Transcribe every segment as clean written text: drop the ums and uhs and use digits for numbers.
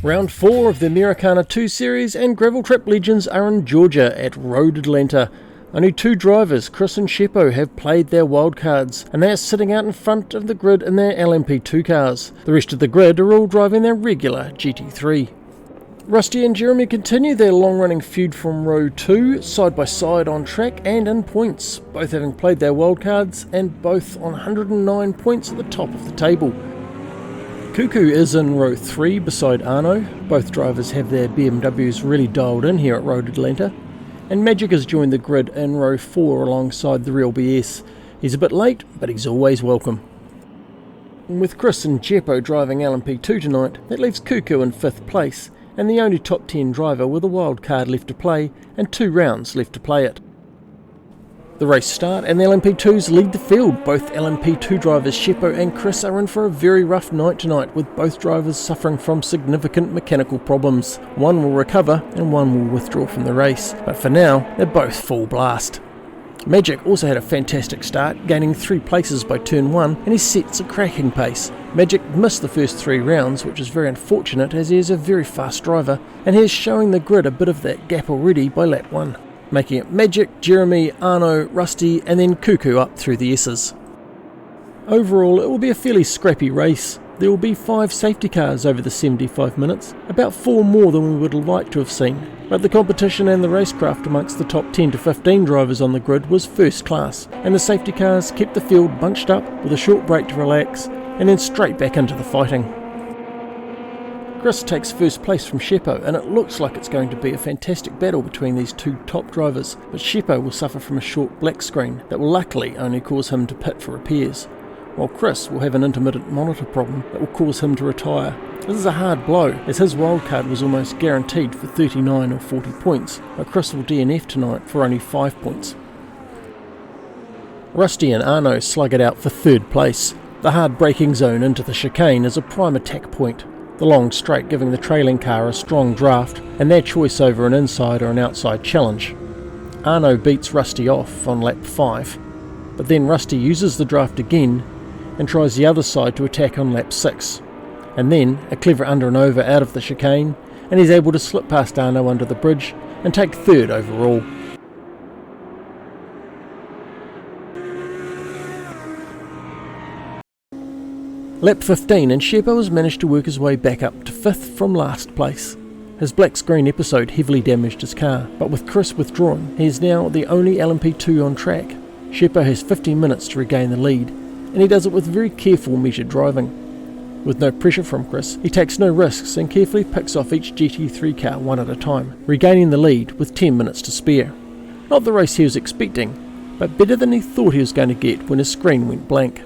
Round 4 of the Americana2 series and Gravel Trap Legends are in Georgia at Road Atlanta. Only 2 drivers, Chris and Sheppo, have played their wildcards, and they are sitting out in front of the grid in their LMP2 cars. The rest of the grid are all driving their regular GT3. Rusty and Jeremy continue their long-running feud from row 2, side by side on track and in points, both having played their wildcards and both on 109 points at the top of the table. Cuckoo is in row 3 beside Arno. Both drivers have their BMWs really dialed in here at Road Atlanta. And Magic has joined the grid in row 4 alongside the real BS. He's a bit late, but he's always welcome. With Chris and Jeppo driving LMP2 tonight, that leaves Cuckoo in 5th place, and the only top 10 driver with a wild card left to play and 2 rounds left to play it. The race start and the LMP2s lead the field. Both LMP2 drivers Sheppo and Chris are in for a very rough night tonight, with both drivers suffering from significant mechanical problems. One will recover and one will withdraw from the race, but for now they're both full blast. Magic also had a fantastic start, gaining 3 places by turn 1, and he sets a cracking pace. Magic missed the first 3 rounds, which is very unfortunate as he is a very fast driver, and he is showing the grid a bit of that gap already by lap 1. Making it Magic, Jeremy, Arno, Rusty and then Cuckoo up through the S's. Overall it will be a fairly scrappy race. There will be 5 safety cars over the 75 minutes, about 4 more than we would have liked to have seen, but the competition and the racecraft amongst the top 10 to 15 drivers on the grid was first class, and the safety cars kept the field bunched up with a short break to relax and then straight back into the fighting. Chris takes first place from Sheppo, and it looks like it's going to be a fantastic battle between these 2 top drivers, but Sheppo will suffer from a short black screen that will luckily only cause him to pit for repairs, while Chris will have an intermittent monitor problem that will cause him to retire. This is a hard blow, as his wildcard was almost guaranteed for 39 or 40 points, but Chris will DNF tonight for only 5 points. Rusty and Arno slug it out for 3rd place. The hard braking zone into the chicane is a prime attack point, the long straight giving the trailing car a strong draft, and their choice over an inside or an outside challenge. Arno beats Rusty off on lap 5, but then Rusty uses the draft again and tries the other side to attack on lap 6, and then a clever under and over out of the chicane, and he's able to slip past Arno under the bridge and take 3rd overall. Lap 15 and Sheppo has managed to work his way back up to 5th from last place. His black screen episode heavily damaged his car, but with Chris withdrawing, he is now the only LMP2 on track. Sheppo has 15 minutes to regain the lead, and he does it with very careful, measured driving. With no pressure from Chris, he takes no risks and carefully picks off each GT3 car one at a time, regaining the lead with 10 minutes to spare. Not the race he was expecting, but better than he thought he was going to get when his screen went blank.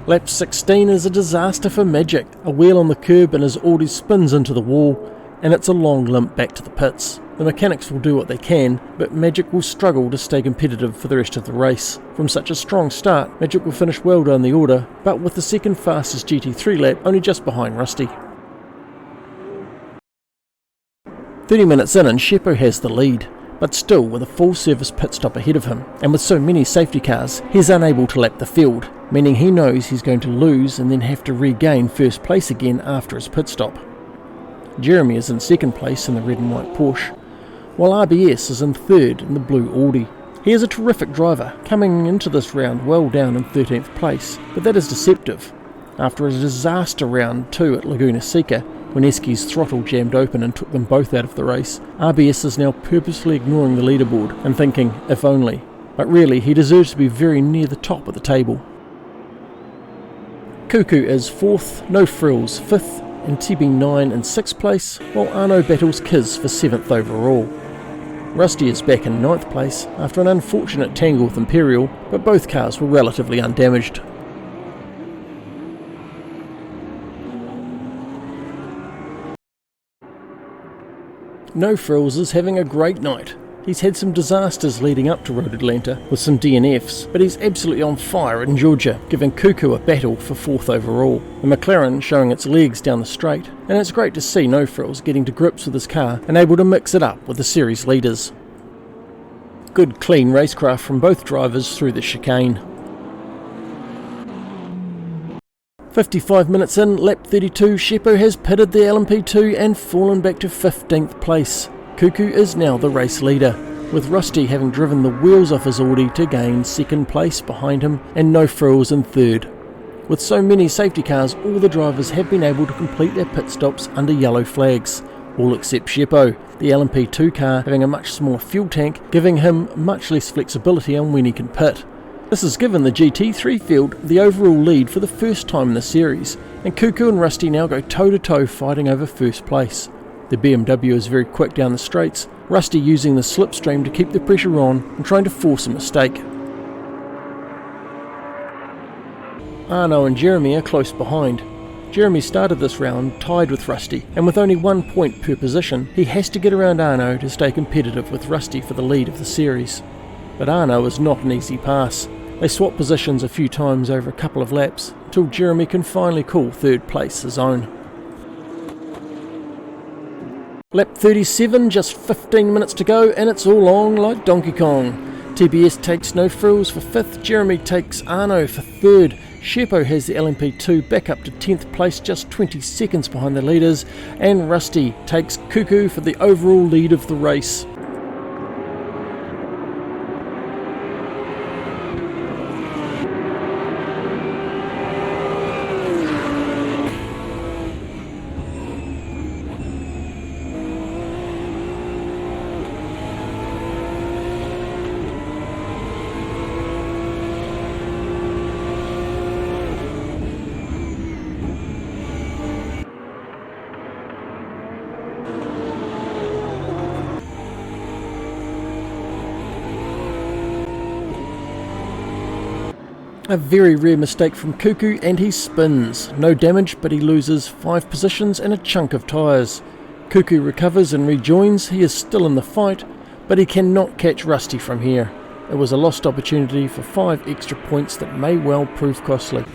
Lap 16 is a disaster for Magic. A wheel on the curb and his Audi spins into the wall, and it's a long limp back to the pits. The mechanics will do what they can, but Magic will struggle to stay competitive for the rest of the race. From such a strong start, Magic will finish well down the order, but with the second fastest GT3 lap only just behind Rusty. 30 minutes in and Sheppo has the lead, but still with a full service pit stop ahead of him, and with so many safety cars, he's unable to lap the field, meaning he knows he's going to lose and then have to regain first place again after his pit stop. Jeremy is in 2nd place in the red and white Porsche, while RBS is in 3rd in the blue Audi. He is a terrific driver, coming into this round well down in 13th place, but that is deceptive. After a disaster round 2 at Laguna Seca, when Eski's throttle jammed open and took them both out of the race, RBS is now purposely ignoring the leaderboard and thinking, if only. But really, he deserves to be very near the top of the table. Cuckoo is 4th, No Frills 5th, and TB9 in 6th place, while Arno battles Kiz for 7th overall. Rusty is back in 9th place after an unfortunate tangle with Imperial, but both cars were relatively undamaged. No Frills is having a great night. He's had some disasters leading up to Road Atlanta with some DNFs, but he's absolutely on fire in Georgia, giving Cuckoo a battle for 4th overall. The McLaren showing its legs down the straight, and it's great to see No Frills getting to grips with his car and able to mix it up with the series leaders. Good clean racecraft from both drivers through the chicane. 55 minutes in, lap 32, Sheppo has pitted the LMP2 and fallen back to 15th place. Cuckoo is now the race leader, with Rusty having driven the wheels off his Audi to gain second place behind him and no frills in third. With so many safety cars, all the drivers have been able to complete their pit stops under yellow flags, all except Sheppo, the LMP2 car having a much smaller fuel tank, giving him much less flexibility on when he can pit. This has given the GT3 field the overall lead for the first time in the series, and Cuckoo and Rusty now go toe-to-toe fighting over first place. The BMW is very quick down the straights, Rusty using the slipstream to keep the pressure on and trying to force a mistake. Arno and Jeremy are close behind. Jeremy started this round tied with Rusty, and with only 1 point per position, he has to get around Arno to stay competitive with Rusty for the lead of the series. But Arno is not an easy pass. They swap positions a few times over a couple of laps, until Jeremy can finally call third place his own. Lap 37, just 15 minutes to go, and it's all on like Donkey Kong. TBS takes no frills for 5th, Jeremy takes Arno for 3rd, Sheppo has the LMP2 back up to 10th place, just 20 seconds behind the leaders, and Rusty takes Cuckoo for the overall lead of the race. A very rare mistake from Cuckoo and he spins. No damage, but he loses 5 positions and a chunk of tyres. Cuckoo recovers and rejoins. He is still in the fight, but he cannot catch Rusty from here. It was a lost opportunity for 5 extra points that may well prove costly.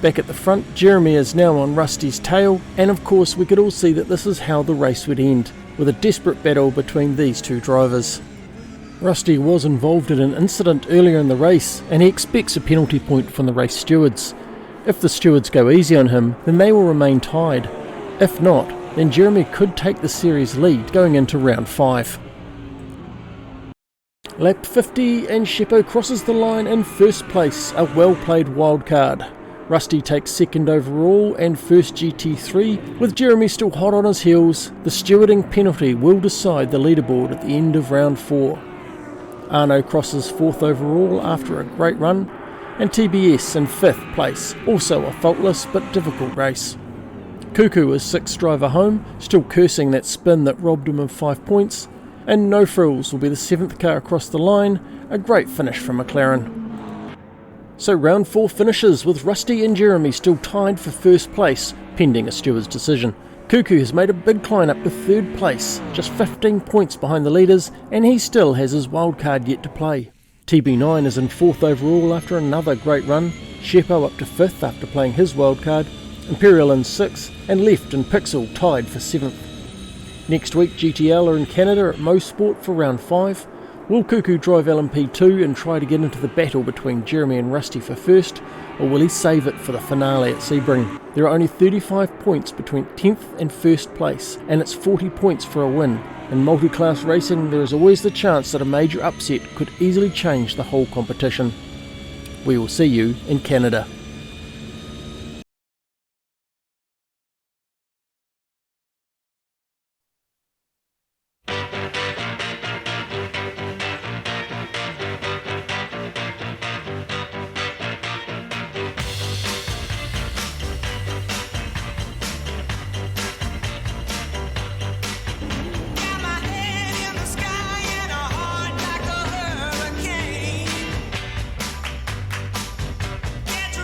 Back at the front, Jeremy is now on Rusty's tail, and of course we could all see that this is how the race would end, with a desperate battle between these two drivers. Rusty was involved in an incident earlier in the race, and he expects a penalty point from the race stewards. If the stewards go easy on him, then they will remain tied. If not, then Jeremy could take the series lead going into round 5. Lap 50 and Sheppo crosses the line in first place, a well-played wildcard. Rusty takes second overall and first GT3, with Jeremy still hot on his heels. The stewarding penalty will decide the leaderboard at the end of round 4. Arno crosses 4th overall after a great run, and TBS in 5th place, also a faultless but difficult race. Cuckoo is 6th driver home, still cursing that spin that robbed him of 5 points, and No Frills will be the 7th car across the line, a great finish from McLaren. So round 4 finishes with Rusty and Jeremy still tied for first place, pending a steward's decision. Cuckoo has made a big climb up to 3rd place, just 15 points behind the leaders, and he still has his wildcard yet to play. TB9 is in 4th overall after another great run, Sheppo up to 5th after playing his wildcard, Imperial in 6th, and Left and Pixel tied for 7th. Next week GTL are in Canada at Mosport for round 5. Will Cuckoo drive LMP2 and try to get into the battle between Jeremy and Rusty for first, or will he save it for the finale at Sebring? There are only 35 points between 10th and 1st place, and it's 40 points for a win. In multi-class racing, there is always the chance that a major upset could easily change the whole competition. We will see you in Canada. Get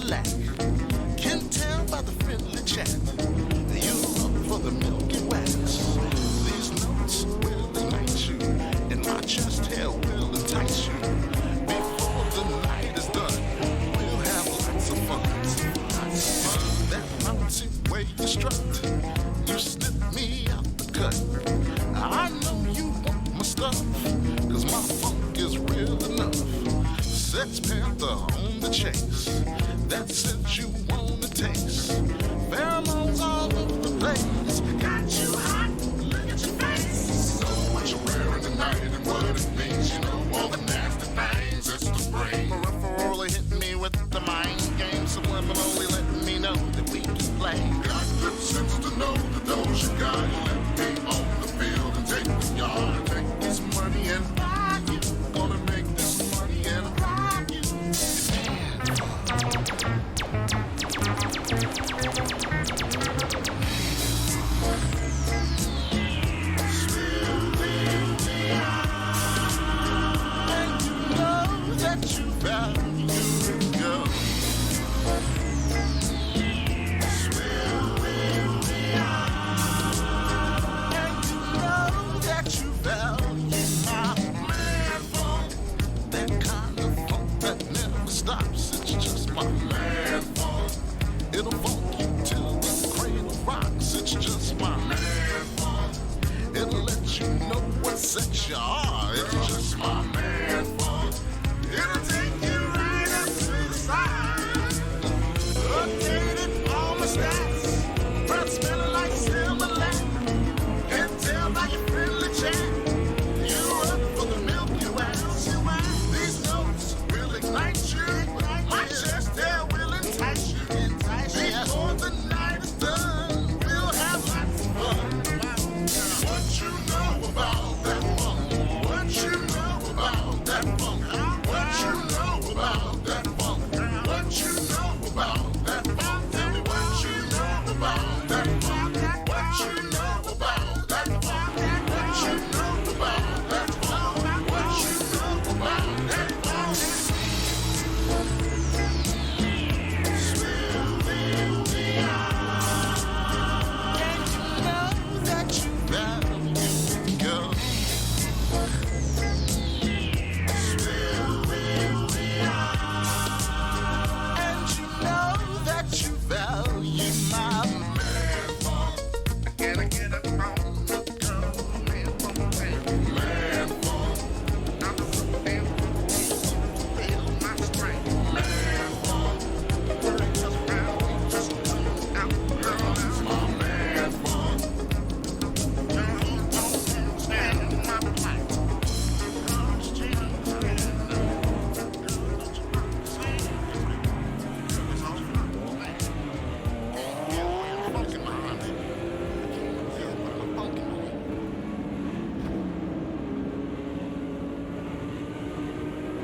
lack. Can tell by the friendly chat that you look for the milky wax. These notes will ignite you, and my chest hair will entice you. Before the night is done, we'll have lots of fun. That mountain way you strut, you slip me out the cut. I know you want my stuff, cause my funk is real enough. Sex Panther on the chase, that scent you wanna taste. Pheromones all over the place. Got you hot, look at your face. Know what you're wearing tonight and what it means. You know all the nasty things, it's the brain. Peripheral hit me with the mind game. Subliminally let me know that we can play. Got good sense to know the those you got. Let me on the field and take the yard. Take this money and buy you. Gonna make this money and rock you. And you know that you value it, girl. And you know that you value my man funk. That kind of funk that never stops. It's just my man funk. It'll funk you till the cradle rocks. It's just my man funk. It'll let you know what sex you are. It's just my